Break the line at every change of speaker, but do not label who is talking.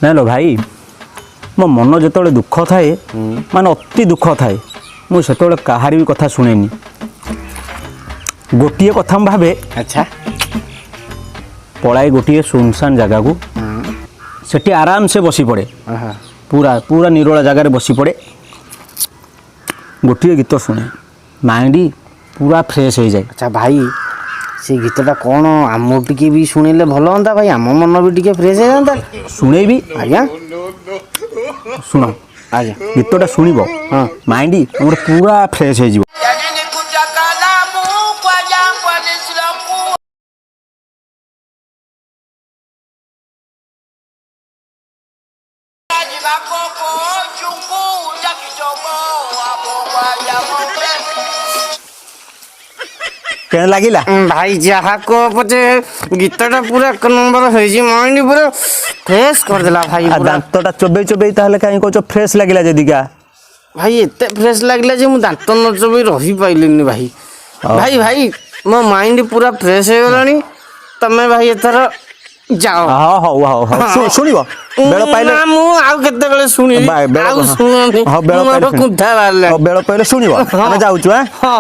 ନାଇଁ लो भाई मो मन जो दुख थाए माने अति दुख थाए मुझे कहार भी कथा शुणेनी गोटे कथा भावे
अच्छा
पलाए गोटे सुनसान जगह को सेठी आराम से बसी पड़े पूरा पूरा निरोला जगार बसी पड़े गोटे गीत शुणे माइंड पूरा फ्रेश हो जाए।
अच्छा भाई से गीतटा कौन आम टिके भी शुणिले भल हाँ भाई आम मन भी टिके फ्रेश हो जाता
शुणे भी
आज्ञा
शुण
आज्ञा
गीतटा शुणव
हाँ
माइंड तुम पूरा फ्रेश हो क्या लगिला
भाई जहाँ को पचे गीतटा पूरा एक नंबर हो माइंड पूरा फ्रेश कर देला भाई पूरा
दांतटा चोबई चोबई ताहले कहीं कह फ्रेश लगिला जदिका
भाई एते फ्रेश लगला जे मु दांत न चोबई रही पाइलिनी भाई भाई भाई मो माइंड पूरा फ्रेश हो गलानी तमे भाई एथर जाओ
हाँ हाँ हाँ हाँ शुणव बेल पाइले
ना मु आउ केते बेले सुनी आउ सुननी
हाँ बेल
कुंठा बारले
बेल पाइले शुणव आमे जाउछु
हाँ